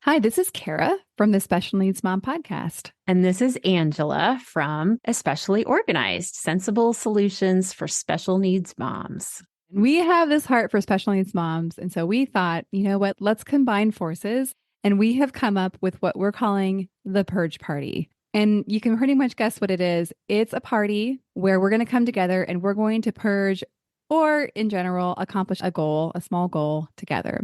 Hi, this is Kara from the Special Needs Mom podcast. And this is Angela from Especially Organized, Sensible Solutions for Special Needs Moms. We have this heart for special needs moms. And so we thought, you know what, let's combine forces. And we have come up with what we're calling the Purge Party. And you can pretty much guess what it is. It's a party where we're going to come together and we're going to purge, or in general, accomplish a goal, a small goal together.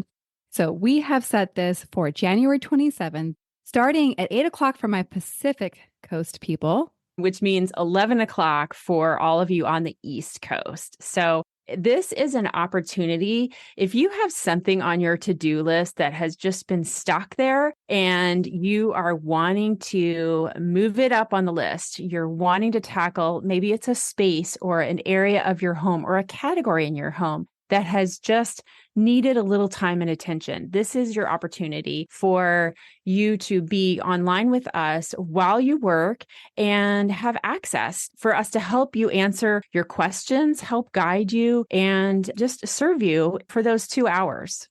So we have set this for January 27th, starting at 8 o'clock for my Pacific Coast people, which means 11 o'clock for all of you on the East Coast. So this is an opportunity. If you have something on your to-do list that has just been stuck there and you are wanting to move it up on the list, you're wanting to tackle, maybe it's a space or an area of your home or a category in your home that has just needed a little time and attention. This is your opportunity for you to be online with us while you work and have access for us to help you answer your questions, help guide you, and just serve you for those 2 hours.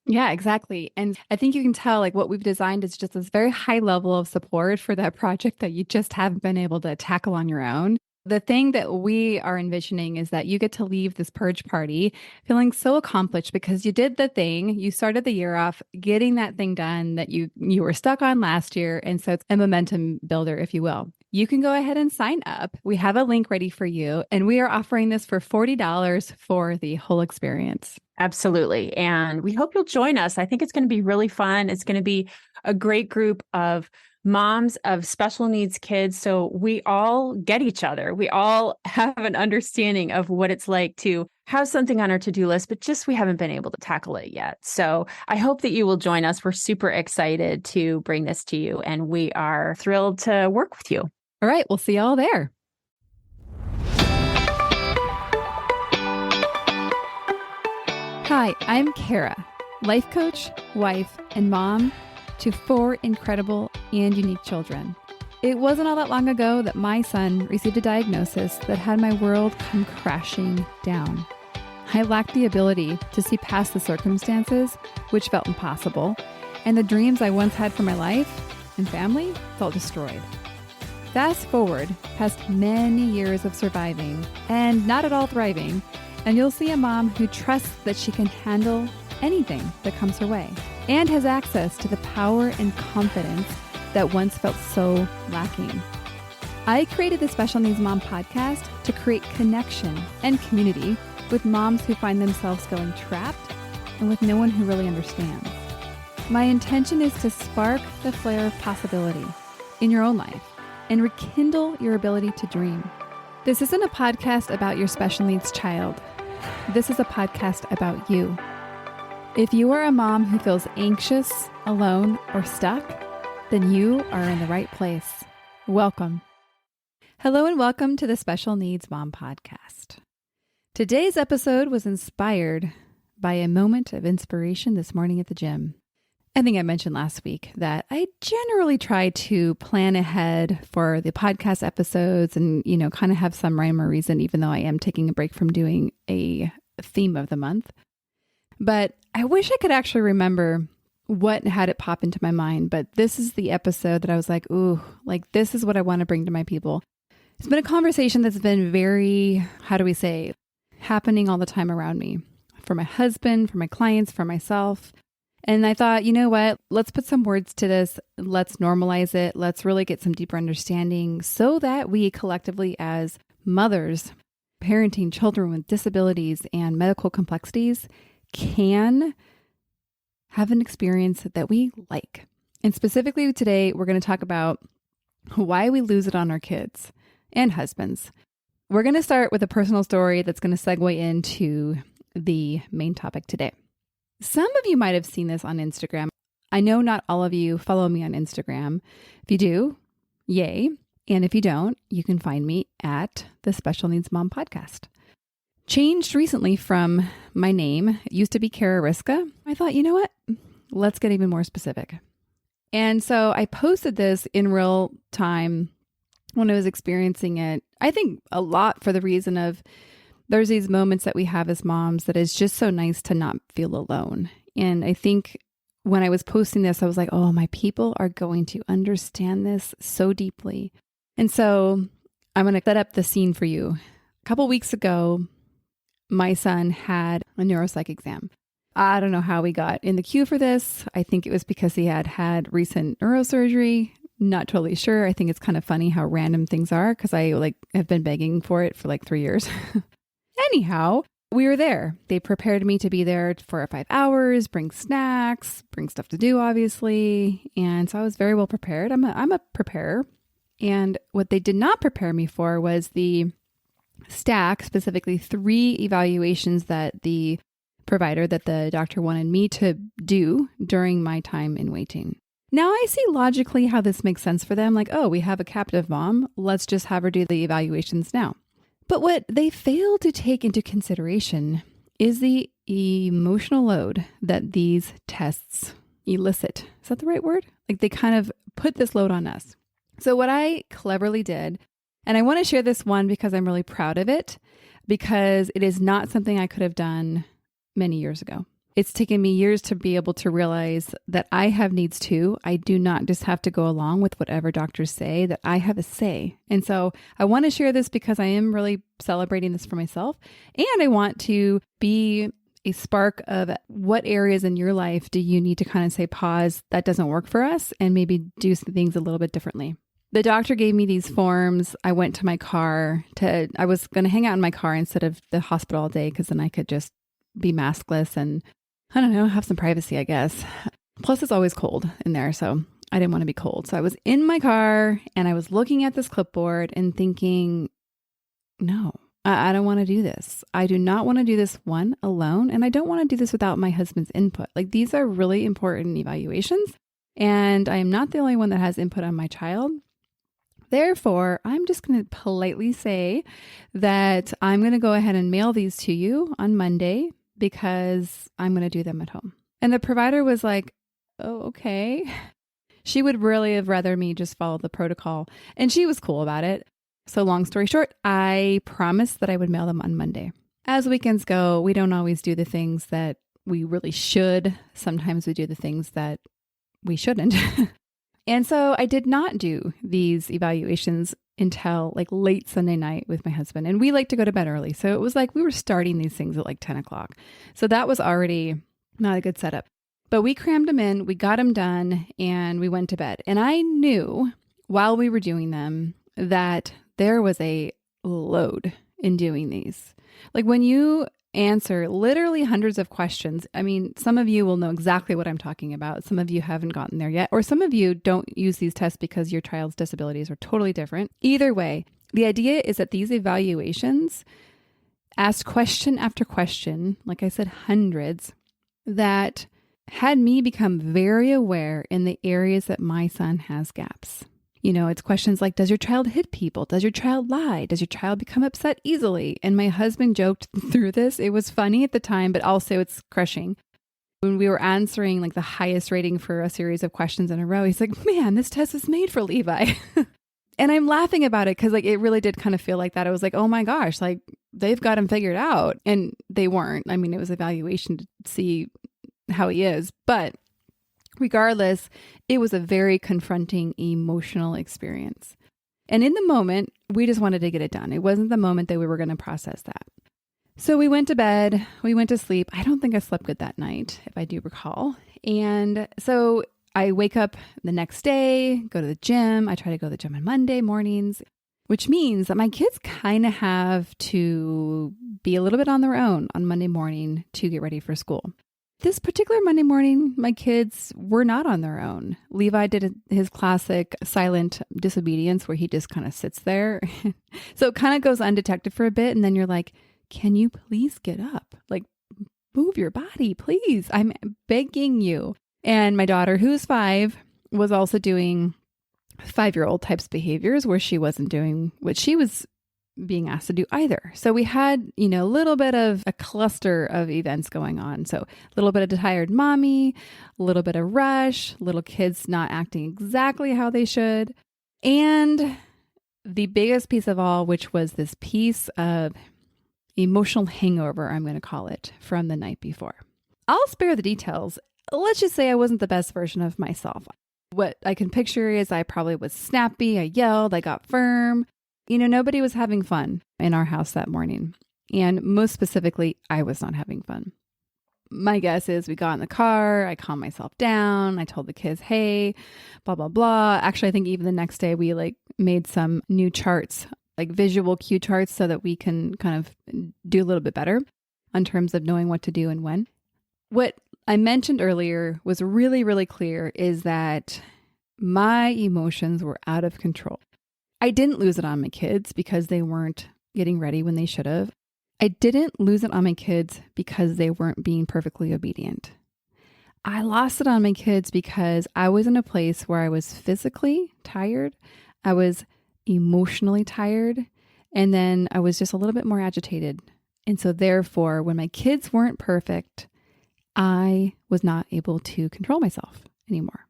Yeah, exactly. And I think you can tell like what we've designed is just this very high level of support for that project that you just haven't been able to tackle on your own. The thing that we are envisioning is that you get to leave this purge party feeling so accomplished because you did the thing. You started the year off getting that thing done that you were stuck on last year. And so it's a momentum builder, if you will. You can go ahead and sign up. We have a link ready for you. And we are offering this for $40 for the whole experience. Absolutely. And we hope you'll join us. I think it's going to be really fun. It's going to be a great group of moms of special needs kids. So we all get each other. We all have an understanding of what it's like to have something on our to-do list, but just we haven't been able to tackle it yet. So I hope that you will join us. We're super excited to bring this to you, and we are thrilled to work with you. All right. We'll see you all there. Hi, I'm Kara, life coach, wife, and mom to 4 incredible and unique children. It wasn't all that long ago that my son received a diagnosis that had my world come crashing down. I lacked the ability to see past the circumstances, which felt impossible, and the dreams I once had for my life and family felt destroyed. Fast forward past many years of surviving and not at all thriving, and you'll see a mom who trusts that she can handle anything that comes her way and has access to the power and confidence that once felt so lacking. I created the Special Needs Mom podcast to create connection and community with moms who find themselves feeling trapped and with no one who really understands. My intention is to spark the flare of possibility in your own life and rekindle your ability to dream. This isn't a podcast about your special needs child. This is a podcast about you. If you are a mom who feels anxious, alone, or stuck, then you are in the right place. Welcome. Hello and welcome to the Special Needs Mom podcast. Today's episode was inspired by a moment of inspiration this morning at the gym. I think I mentioned last week that I generally try to plan ahead for the podcast episodes and, kind of have some rhyme or reason, even though I am taking a break from doing a theme of the month. But I wish I could actually remember what had it pop into my mind. But this is the episode that I was like, ooh, like this is what I want to bring to my people. It's been a conversation that's been very, happening all the time around me. For my husband, for my clients, for myself. And I thought, you know what? Let's put some words to this. Let's normalize it. Let's really get some deeper understanding so that we collectively as mothers, parenting children with disabilities and medical complexities can have an experience that we like. And specifically today, we're going to talk about why we lose it on our kids and husbands. We're going to start with a personal story that's going to segue into the main topic today. Some of you might have seen this on Instagram. I know not all of you follow me on Instagram. If you do, yay. And if you don't, you can find me at the Special Needs Mom podcast. Changed recently from my name. It used to be Kara Riska. I thought, you know what? Let's get even more specific. And so I posted this in real time when I was experiencing it. I think a lot for the reason of there's these moments that we have as moms that is just so nice to not feel alone. And I think when I was posting this, I was like, oh, my people are going to understand this so deeply. And so I'm going to set up the scene for you. A couple weeks ago, my son had a neuropsych exam. I don't know how we got in the queue for this. I think it was because he had recent neurosurgery. Not totally sure. I think it's kind of funny how random things are because I have been begging for it for 3 years. Anyhow, we were there. They prepared me to be there for 5 hours, bring snacks, bring stuff to do, obviously. And so I was very well prepared. I'm a preparer. And what they did not prepare me for was the stack, specifically 3 evaluations that the provider, that the doctor wanted me to do during my time in waiting. Now I see logically how this makes sense for them. Like, oh, we have a captive mom. Let's just have her do the evaluations now. But what they fail to take into consideration is the emotional load that these tests elicit. Is that the right word? Like they kind of put this load on us. So what I cleverly did, and I want to share this one because I'm really proud of it, because it is not something I could have done many years ago. It's taken me years to be able to realize that I have needs too. I do not just have to go along with whatever doctors say, that I have a say. And so I want to share this because I am really celebrating this for myself. And I want to be a spark of what areas in your life do you need to kind of say, pause, that doesn't work for us, and maybe do some things a little bit differently. The doctor gave me these forms. I went to my car I was going to hang out in my car instead of the hospital all day because then I could just be maskless and I don't know, have some privacy, I guess. Plus, it's always cold in there, so I didn't want to be cold. So I was in my car and I was looking at this clipboard and thinking, no, I don't want to do this. I do not want to do this one alone, and I don't want to do this without my husband's input. Like, these are really important evaluations, and I am not the only one that has input on my child. Therefore, I'm just going to politely say that I'm going to go ahead and mail these to you on Monday, because I'm going to do them at home. And the provider was like, oh, okay. She would really have rather me just follow the protocol. And she was cool about it. So long story short, I promised that I would mail them on Monday. As weekends go, we don't always do the things that we really should. Sometimes we do the things that we shouldn't. And so I did not do these evaluations until late Sunday night with my husband. And we like to go to bed early. So it was like we were starting these things at 10 o'clock. So that was already not a good setup. But we crammed them in, we got them done, and we went to bed. And I knew while we were doing them that there was a load in doing these. Like when you answer literally hundreds of questions. I mean, some of you will know exactly what I'm talking about. Some of you haven't gotten there yet, or some of you don't use these tests because your child's disabilities are totally different. Either way, the idea is that these evaluations ask question after question, like I said, hundreds, that had me become very aware in the areas that my son has gaps. You know, it's questions like, does your child hit people? Does your child lie? Does your child become upset easily? And my husband joked through this. It was funny at the time, but also it's crushing. When we were answering the highest rating for a series of questions in a row, he's like, man, this test is made for Levi. And I'm laughing about it because it really did kind of feel like that. I was like, oh my gosh, they've got him figured out. And they weren't. I mean, it was evaluation to see how he is. But regardless, it was a very confronting emotional experience. And in the moment, we just wanted to get it done. It wasn't the moment that we were going to process that. So we went to bed, we went to sleep. I don't think I slept good that night, if I do recall. And so I wake up the next day, go to the gym. I try to go to the gym on Monday mornings, which means that my kids kind of have to be a little bit on their own on Monday morning to get ready for school. This particular Monday morning, my kids were not on their own. Levi did his classic silent disobedience where he just kind of sits there. So it kind of goes undetected for a bit. And then you're like, can you please get up? Move your body, please. I'm begging you. And my daughter, who's 5, was also doing 5-year-old types behaviors where she wasn't doing what she was being asked to do either. So we had, a little bit of a cluster of events going on. So a little bit of tired mommy, a little bit of rush, little kids not acting exactly how they should. And the biggest piece of all, which was this piece of emotional hangover, I'm going to call it, from the night before. I'll spare the details. let's just say I wasn't the best version of myself. What I can picture is I probably was snappy, I yelled, I got firm. Nobody was having fun in our house that morning. And most specifically, I was not having fun. My guess is we got in the car, I calmed myself down, I told the kids, hey, blah, blah, blah. Actually, I think even the next day we made some new charts, visual cue charts, so that we can kind of do a little bit better in terms of knowing what to do and when. What I mentioned earlier was really, really clear is that my emotions were out of control. I didn't lose it on my kids because they weren't getting ready when they should have. I didn't lose it on my kids because they weren't being perfectly obedient. I lost it on my kids because I was in a place where I was physically tired, I was emotionally tired, and then I was just a little bit more agitated. And so therefore, when my kids weren't perfect, I was not able to control myself anymore.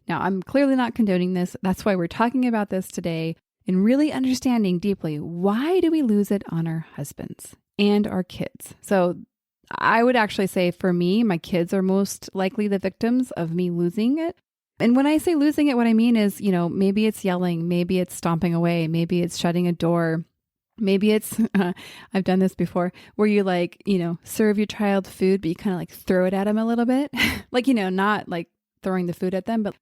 Now, I'm clearly not condoning this. That's why we're talking about this today and really understanding deeply, why do we lose it on our husbands and our kids? So I would actually say for me, my kids are most likely the victims of me losing it. And when I say losing it, what I mean is, maybe it's yelling, maybe it's stomping away, maybe it's shutting a door. Maybe it's, I've done this before, where you serve your child food, but you kind of throw it at them a little bit. Not throwing the food at them, but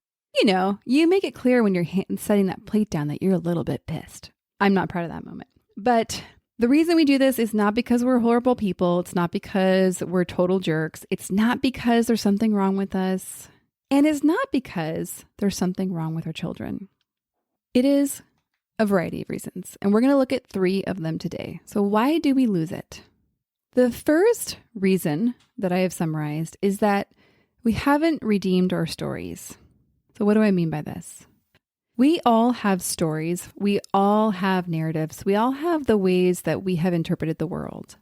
you make it clear when you're setting that plate down that you're a little bit pissed. I'm not proud of that moment. But the reason we do this is not because we're horrible people. It's not because we're total jerks. It's not because there's something wrong with us. And it's not because there's something wrong with our children. It is a variety of reasons. And we're going to look at 3 of them today. So why do we lose it? The first reason that I have summarized is that we haven't redeemed our stories. So what do I mean by this? We all have stories. We all have narratives. We all have the ways that we have interpreted the world.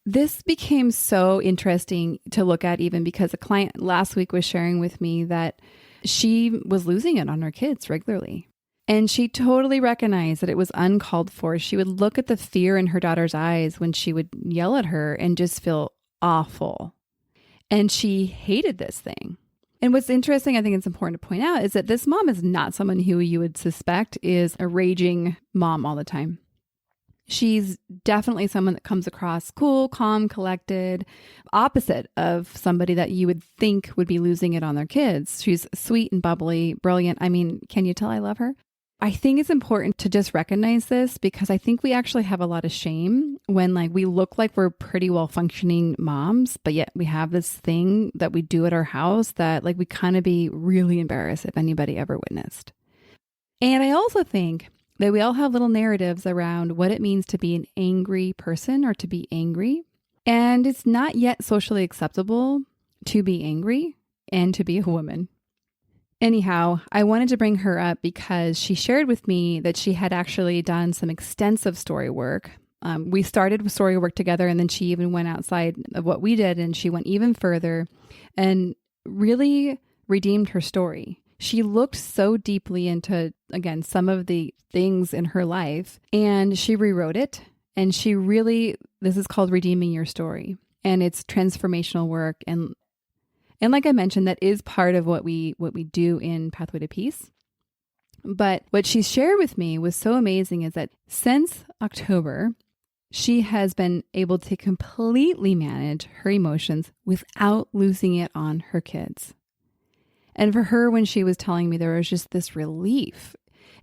This became so interesting to look at even because a client last week was sharing with me that she was losing it on her kids regularly. And she totally recognized that it was uncalled for. She would look at the fear in her daughter's eyes when she would yell at her and just feel awful. And she hated this thing. And what's interesting, I think it's important to point out, is that this mom is not someone who you would suspect is a raging mom all the time. She's definitely someone that comes across cool, calm, collected, opposite of somebody that you would think would be losing it on their kids. She's sweet and bubbly, brilliant. I mean, can you tell I love her? I think it's important to just recognize this because I think we actually have a lot of shame when we look like we're pretty well functioning moms, but yet we have this thing that we do at our house that we kind of be really embarrassed if anybody ever witnessed. And I also think that we all have little narratives around what it means to be an angry person or to be angry. And it's not yet socially acceptable to be angry and to be a woman. Anyhow, I wanted to bring her up because she shared with me that she had actually done some extensive story work. We started with story work together, and then she even went outside of what we did, and she went even further and really redeemed her story. She looked so deeply into, again, some of the things in her life, and she rewrote it. And this is called Redeeming Your Story, and it's transformational work. And like I mentioned, that is part of what we do in Pathway to Peace. But what she shared with me was so amazing is that since October, she has been able to completely manage her emotions without losing it on her kids. And for her, when she was telling me, there was just this relief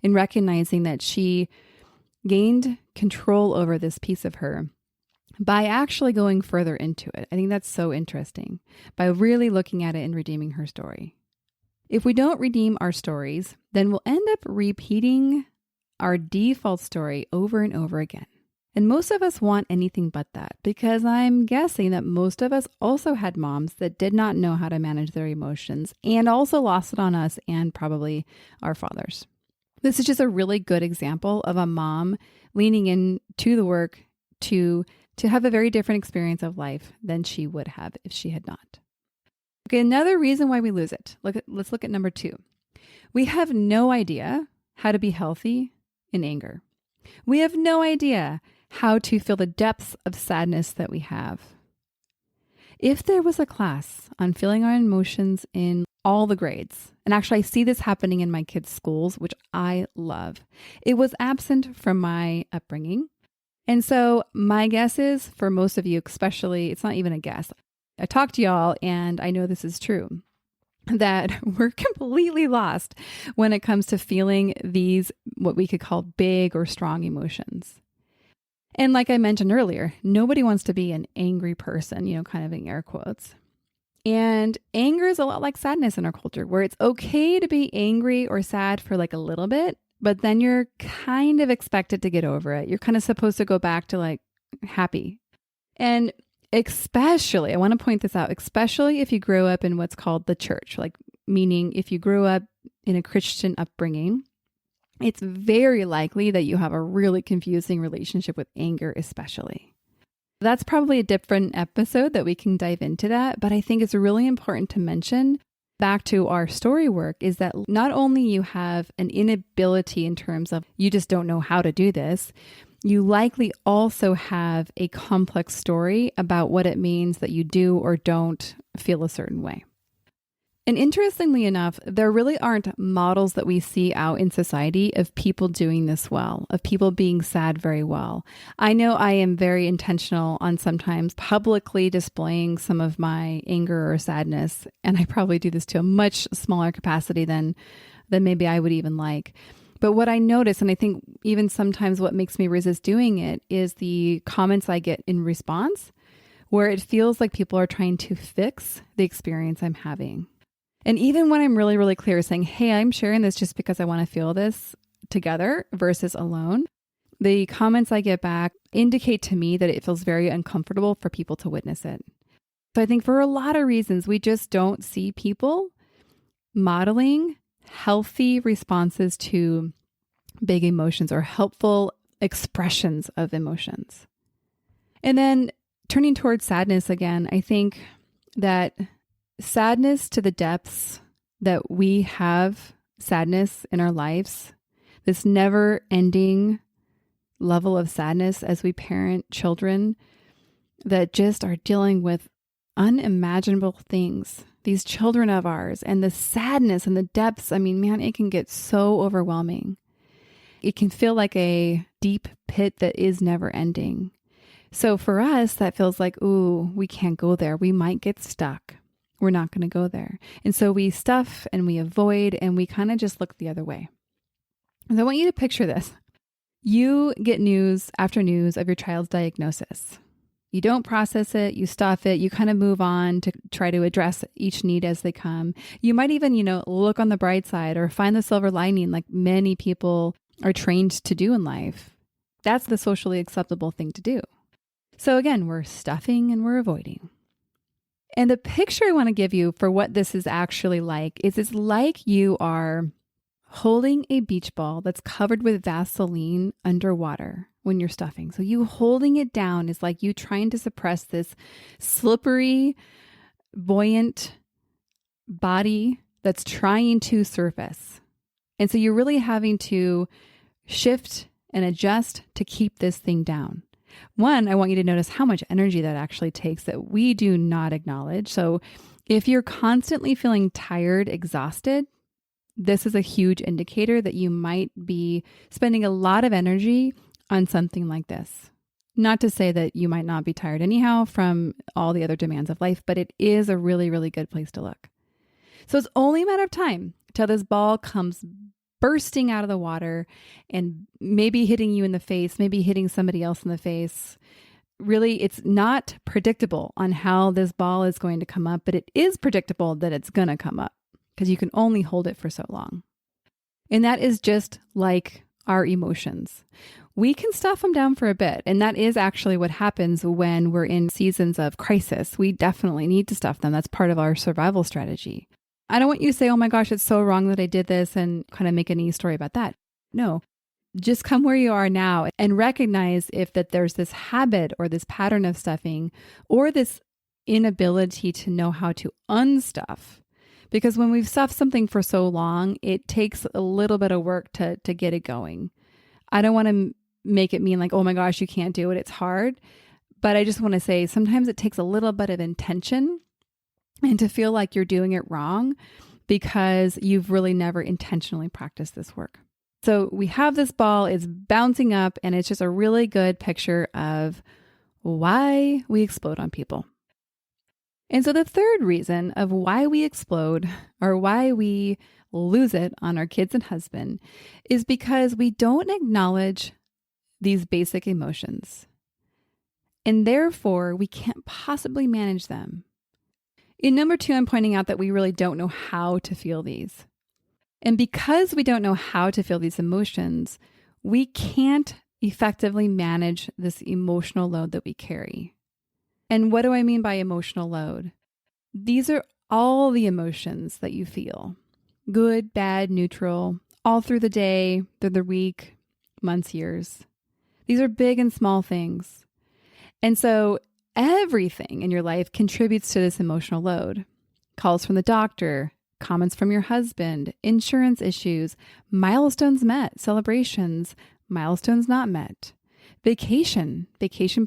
in recognizing that she gained control over this piece of her by actually going further into it. I think that's so interesting, by really looking at it and redeeming her story. If we don't redeem our stories, then we'll end up repeating our default story over and over again. And most of us want anything but that, because I'm guessing that most of us also had moms that did not know how to manage their emotions and also lost it on us and probably our fathers. This is just a really good example of a mom leaning into the work to have a very different experience of life than she would have if she had not. Okay, another reason why we lose it. Let's look at number 2. We have no idea how to be healthy in anger. We have no idea how to feel the depths of sadness that we have. If there was a class on feeling our emotions in all the grades, and actually I see this happening in my kids' schools, which I love, it was absent from my upbringing. And so my guess is for most of you, especially, it's not even a guess. I talk to y'all and I know this is true, that we're completely lost when it comes to feeling these, what we could call big or strong emotions. And like I mentioned earlier, nobody wants to be an angry person, kind of in air quotes. And anger is a lot like sadness in our culture, where it's okay to be angry or sad for like a little bit, but then you're kind of expected to get over it. You're kind of supposed to go back to like happy. And especially, I want to point this out, especially if you grew up in what's called the church, like meaning if you grew up in a Christian upbringing, it's very likely that you have a really confusing relationship with anger, especially. That's probably a different episode that we can dive into that, but I think it's really important to mention back to our story work is that not only you have an inability in terms of you just don't know how to do this, you likely also have a complex story about what it means that you do or don't feel a certain way. And interestingly enough, there really aren't models that we see out in society of people doing this well, of people being sad very well. I know I am very intentional on sometimes publicly displaying some of my anger or sadness, and I probably do this to a much smaller capacity than maybe I would even like. But what I notice, and I think even sometimes what makes me resist doing it, is the comments I get in response, where it feels like people are trying to fix the experience I'm having. And even when I'm really, really clear saying, hey, I'm sharing this just because I want to feel this together versus alone, the comments I get back indicate to me that it feels very uncomfortable for people to witness it. So I think for a lot of reasons, we just don't see people modeling healthy responses to big emotions or helpful expressions of emotions. And then turning towards sadness again, I think that sadness to the depths that we have sadness in our lives, this never ending level of sadness as we parent children that just are dealing with unimaginable things, these children of ours, and the sadness and the depths. I mean, man, it can get so overwhelming. It can feel like a deep pit that is never ending. So for us, that feels like, ooh, we can't go there. We might get stuck. We're not going to go there. And so we stuff and we avoid and we kind of just look the other way. And I want you to picture this. You get news after news of your child's diagnosis. You don't process it, you stuff it, you kind of move on to try to address each need as they come. You might even, look on the bright side or find the silver lining like many people are trained to do in life. That's the socially acceptable thing to do. So again, we're stuffing and we're avoiding. And the picture I want to give you for what this is actually like is it's like you are holding a beach ball that's covered with Vaseline underwater when you're stuffing. So you holding it down is like you trying to suppress this slippery, buoyant body that's trying to surface. And so you're really having to shift and adjust to keep this thing down. One, I want you to notice how much energy that actually takes that we do not acknowledge. So if you're constantly feeling tired, exhausted, this is a huge indicator that you might be spending a lot of energy on something like this. Not to say that you might not be tired anyhow from all the other demands of life, but it is a really, really good place to look. So it's only a matter of time till this ball comes bursting out of the water and maybe hitting you in the face, maybe hitting somebody else in the face. Really, it's not predictable on how this ball is going to come up, but it is predictable that it's going to come up because you can only hold it for so long. And that is just like our emotions. We can stuff them down for a bit. And that is actually what happens when we're in seasons of crisis. We definitely need to stuff them. That's part of our survival strategy. I don't want you to say, oh my gosh, it's so wrong that I did this and kind of make a neat story about that. No, just come where you are now and recognize if that there's this habit or this pattern of stuffing or this inability to know how to unstuff. Because when we've stuffed something for so long, it takes a little bit of work to get it going. I don't want to make it mean like, oh my gosh, you can't do it. It's hard. But I just want to say sometimes it takes a little bit of intention and to feel like you're doing it wrong because you've really never intentionally practiced this work. So we have this ball, it's bouncing up, and it's just a really good picture of why we explode on people. And so the third reason of why we explode or why we lose it on our kids and husband is because we don't acknowledge these basic emotions. And therefore, we can't possibly manage them. In number 2, I'm pointing out that we really don't know how to feel these. And because we don't know how to feel these emotions, we can't effectively manage this emotional load that we carry. And what do I mean by emotional load? These are all the emotions that you feel. Good, bad, neutral, all through the day, through the week, months, years. These are big and small things. And so everything in your life contributes to this emotional load. Calls from the doctor, comments from your husband, insurance issues, milestones met, celebrations, milestones not met, vacation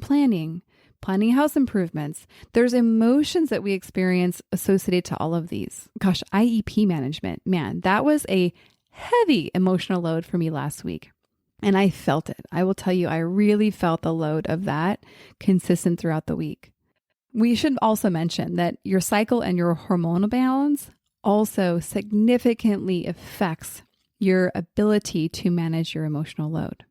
planning, planning house improvements. There's emotions that we experience associated to all of these. Gosh, IEP management, man, that was a heavy emotional load for me last week. And I felt it. I will tell you, I really felt the load of that consistent throughout the week. We should also mention that your cycle and your hormonal balance also significantly affects your ability to manage your emotional load.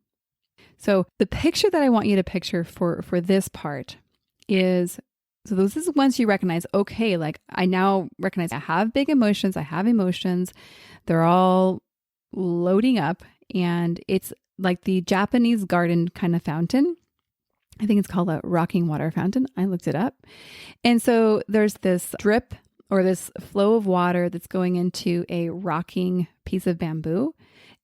So the picture that I want you to picture for this part is, so this is once you recognize, okay, like I now recognize I have big emotions, I have emotions, they're all loading up, and it's like the Japanese garden kind of fountain. I think it's called a rocking water fountain. I looked it up. And so there's this drip or this flow of water that's going into a rocking piece of bamboo.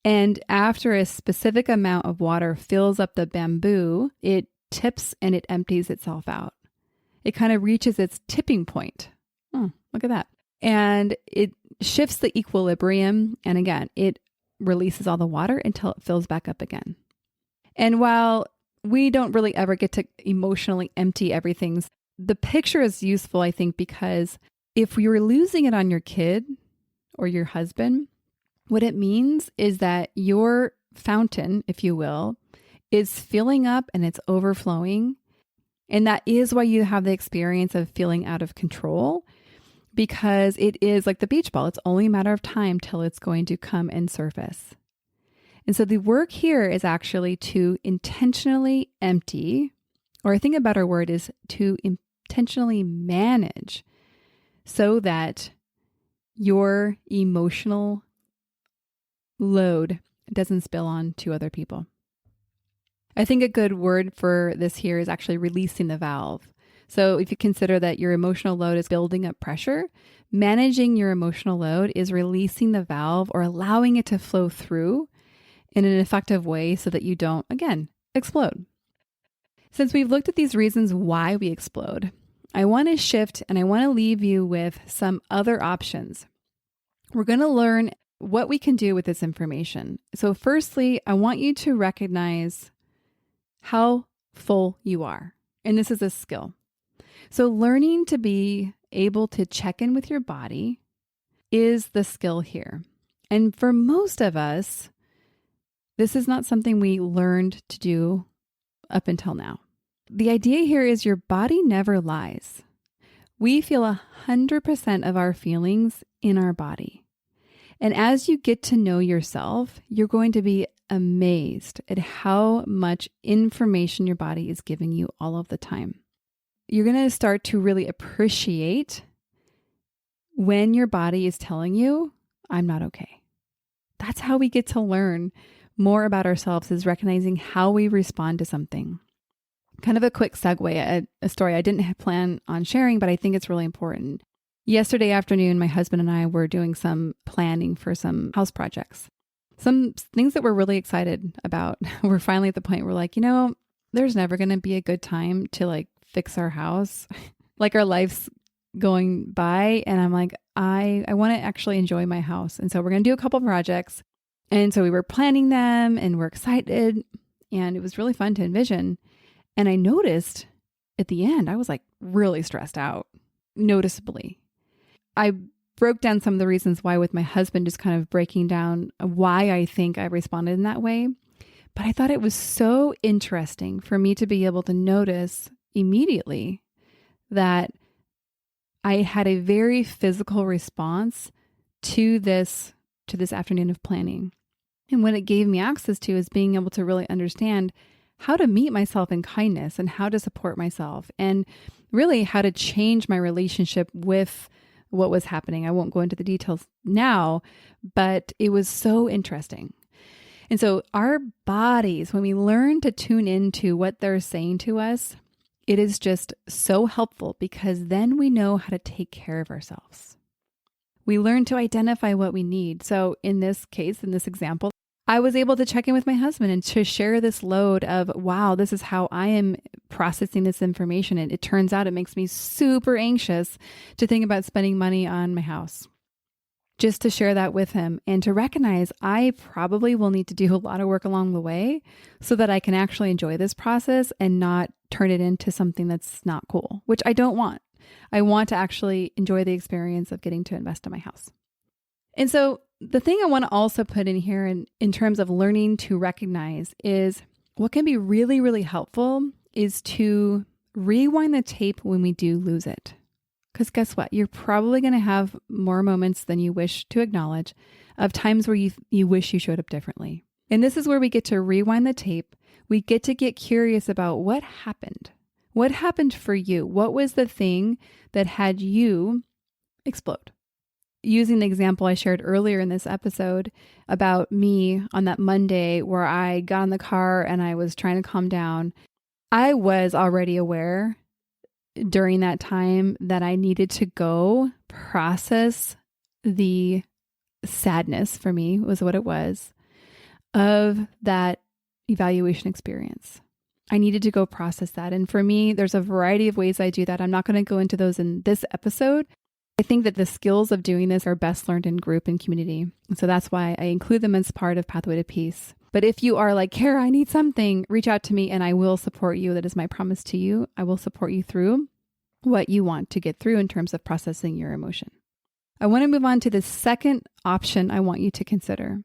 And after a specific amount of water fills up the bamboo, it tips and it empties itself out. It kind of reaches its tipping point. Oh, look at that. And it shifts the equilibrium. And again, it releases all the water until it fills back up again. And while we don't really ever get to emotionally empty everything, the picture is useful, I think, because if you're losing it on your kid or your husband, what it means is that your fountain, if you will, is filling up and it's overflowing. And that is why you have the experience of feeling out of control, because it is like the beach ball. It's only a matter of time till it's going to come and surface. And so the work here is actually to intentionally empty, or I think a better word is to intentionally manage so that your emotional load doesn't spill on to other people. I think a good word for this here is actually releasing the valve. So if you consider that your emotional load is building up pressure, managing your emotional load is releasing the valve or allowing it to flow through in an effective way so that you don't, again, explode. Since we've looked at these reasons why we explode, I want to shift and I want to leave you with some other options. We're going to learn what we can do with this information. So firstly, I want you to recognize how full you are. And this is a skill. So learning to be able to check in with your body is the skill here. And for most of us, this is not something we learned to do up until now. The idea here is your body never lies. We feel 100% of our feelings in our body. And as you get to know yourself, you're going to be amazed at how much information your body is giving you all of the time. You're going to start to really appreciate when your body is telling you, I'm not okay. That's how we get to learn more about ourselves, is recognizing how we respond to something. Kind of a quick segue, a story I didn't plan on sharing, but I think it's really important. Yesterday afternoon, my husband and I were doing some planning for some house projects. Some things that we're really excited about. We're finally at the point where we're like, there's never going to be a good time to fix our house. Like our life's going by. And I'm like, I want to actually enjoy my house. And so we're going to do a couple projects. And so we were planning them and we're excited. And it was really fun to envision. And I noticed at the end, I was like really stressed out, noticeably. I broke down some of the reasons why with my husband, just kind of breaking down why I think I responded in that way. But I thought it was so interesting for me to be able to notice immediately that I had a very physical response to this afternoon of planning. And what it gave me access to is being able to really understand how to meet myself in kindness and how to support myself and really how to change my relationship with what was happening. I won't go into the details now, but it was so interesting. And so our bodies, when we learn to tune into what they're saying to us, it is just so helpful because then we know how to take care of ourselves. We learn to identify what we need. So in this case, in this example, I was able to check in with my husband and to share this load of, wow, this is how I am processing this information. And it turns out it makes me super anxious to think about spending money on my house. Just to share that with him and to recognize I probably will need to do a lot of work along the way so that I can actually enjoy this process and not turn it into something that's not cool, which I don't want. I want to actually enjoy the experience of getting to invest in my house. And so the thing I want to also put in here in terms of learning to recognize is what can be really, really helpful is to rewind the tape when we do lose it. Because guess what? You're probably going to have more moments than you wish to acknowledge of times where you wish you showed up differently. And this is where we get to rewind the tape. We get to get curious about what happened. What happened for you? What was the thing that had you explode? Using the example I shared earlier in this episode about me on that Monday where I got in the car and I was trying to calm down, I was already aware during that time that I needed to go process the sadness, for me was what it was, of that evaluation experience. I needed to go process that. And for me, there's a variety of ways I do that. I'm not going to go into those in this episode. I think that the skills of doing this are best learned in group and community. And so that's why I include them as part of Pathway to Peace. But if you are like, Kara, I need something, reach out to me and I will support you. That is my promise to you. I will support you through what you want to get through in terms of processing your emotion. I want to move on to the second option I want you to consider.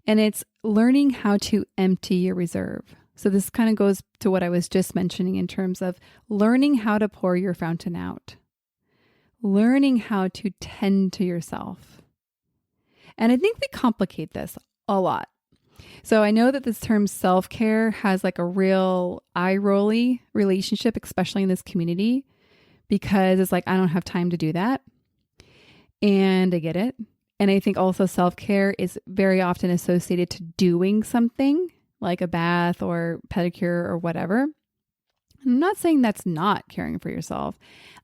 And it's learning how to empty your reserve. So this kind of goes to what I was just mentioning in terms of learning how to pour your fountain out. Learning how to tend to yourself. And I think we complicate this a lot. So I know that this term self-care has like a real eye-rolly relationship, especially in this community, because it's like, I don't have time to do that. And I get it. And I think also self-care is very often associated to doing something like a bath or pedicure or whatever. I'm not saying that's not caring for yourself.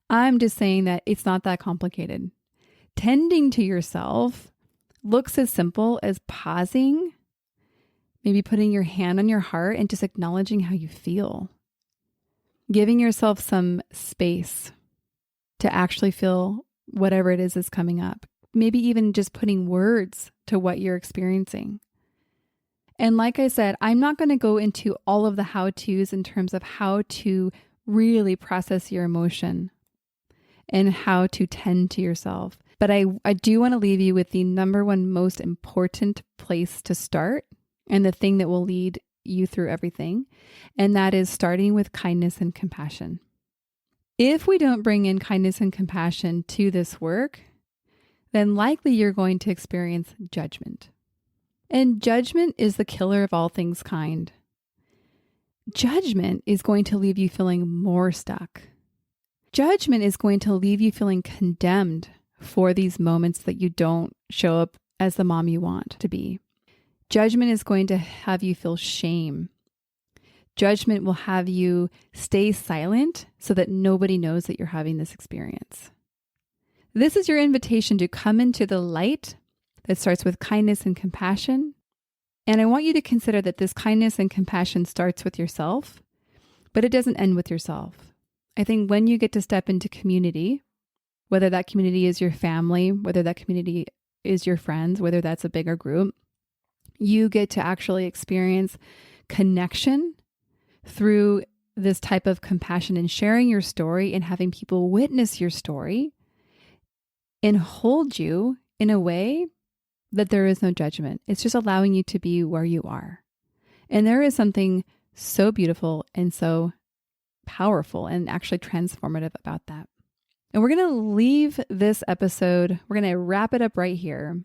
I'm just saying that it's not that complicated. Tending to yourself looks as simple as pausing, maybe putting your hand on your heart and just acknowledging how you feel. Giving yourself some space to actually feel whatever it is coming up. Maybe even just putting words to what you're experiencing. And like I said, I'm not going to go into all of the how-tos in terms of how to really process your emotion and how to tend to yourself. But I do want to leave you with the number one most important place to start and the thing that will lead you through everything. And that is starting with kindness and compassion. If we don't bring in kindness and compassion to this work, then likely you're going to experience judgment. And judgment is the killer of all things kind. Judgment is going to leave you feeling more stuck. Judgment is going to leave you feeling condemned for these moments that you don't show up as the mom you want to be. Judgment is going to have you feel shame. Judgment will have you stay silent so that nobody knows that you're having this experience. This is your invitation to come into the light that starts with kindness and compassion. And I want you to consider that this kindness and compassion starts with yourself, but it doesn't end with yourself. I think when you get to step into community, whether that community is your family, whether that community is your friends, whether that's a bigger group, you get to actually experience connection through this type of compassion and sharing your story and having people witness your story and hold you in a way that there is no judgment. It's just allowing you to be where you are. And there is something so beautiful and so powerful and actually transformative about that. And we're going to leave this episode, we're going to wrap it up right here.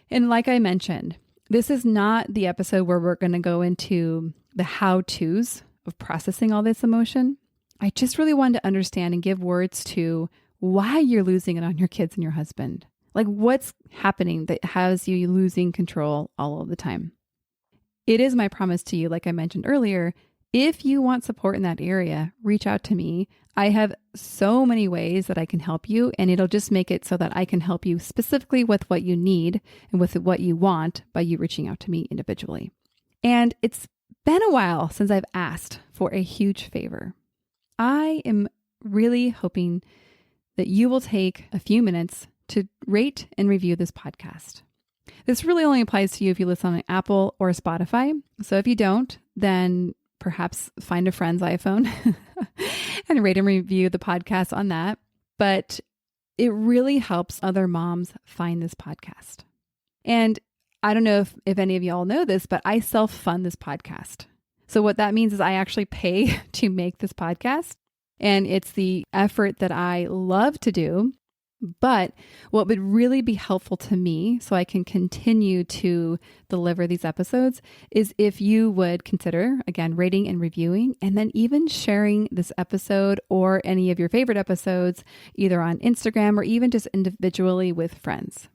And like I mentioned, this is not the episode where we're going to go into the how-tos of processing all this emotion. I just really wanted to understand and give words to why you're losing it on your kids and your husband. Like what's happening that has you losing control all of the time. It is my promise to you, like I mentioned earlier, if you want support in that area, reach out to me. I have so many ways that I can help you, and it'll just make it so that I can help you specifically with what you need and with what you want by you reaching out to me individually. And it's been a while since I've asked for a huge favor. I am really hoping that you will take a few minutes to rate and review this podcast. This really only applies to you if you listen on Apple or Spotify. So if you don't, then perhaps find a friend's iPhone and rate and review the podcast on that. But it really helps other moms find this podcast. And I don't know if any of y'all know this, but I self-fund this podcast. So what that means is I actually pay to make this podcast. And it's the effort that I love to do. But what would really be helpful to me so I can continue to deliver these episodes is if you would consider, again, rating and reviewing, and then even sharing this episode or any of your favorite episodes, either on Instagram or even just individually with friends.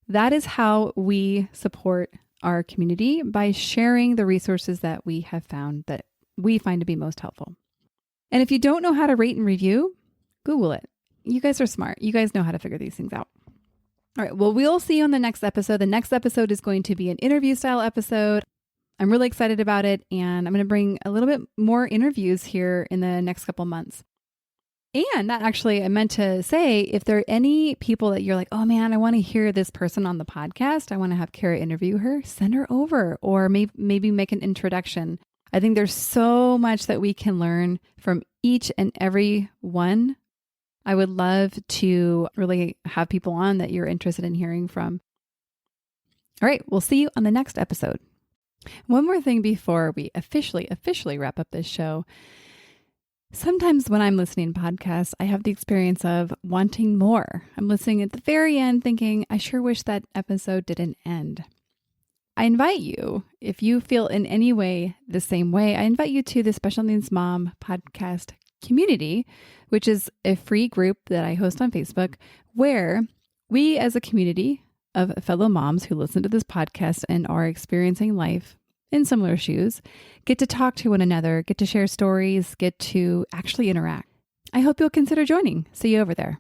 That is how we support our community, by sharing the resources that we have found that we find to be most helpful. And if you don't know how to rate and review, Google it. You guys are smart. You guys know how to figure these things out. All right. Well, we'll see you on the next episode. The next episode is going to be an interview style episode. I'm really excited about it. And I'm going to bring a little bit more interviews here in the next couple months. And that actually, I meant to say, if there are any people that you're like, oh man, I want to hear this person on the podcast, I want to have Kara interview her, send her over, or maybe make an introduction. I think there's so much that we can learn from each and every one. I would love to really have people on that you're interested in hearing from. All right, we'll see you on the next episode. One more thing before we officially wrap up this show. Sometimes when I'm listening to podcasts, I have the experience of wanting more. I'm listening at the very end thinking, I sure wish that episode didn't end. I invite you, if you feel in any way the same way, I invite you to the Special Needs Mom podcast community, which is a free group that I host on Facebook, where we as a community of fellow moms who listen to this podcast and are experiencing life in similar shoes get to talk to one another, get to share stories, get to actually interact. I hope you'll consider joining. See you over there.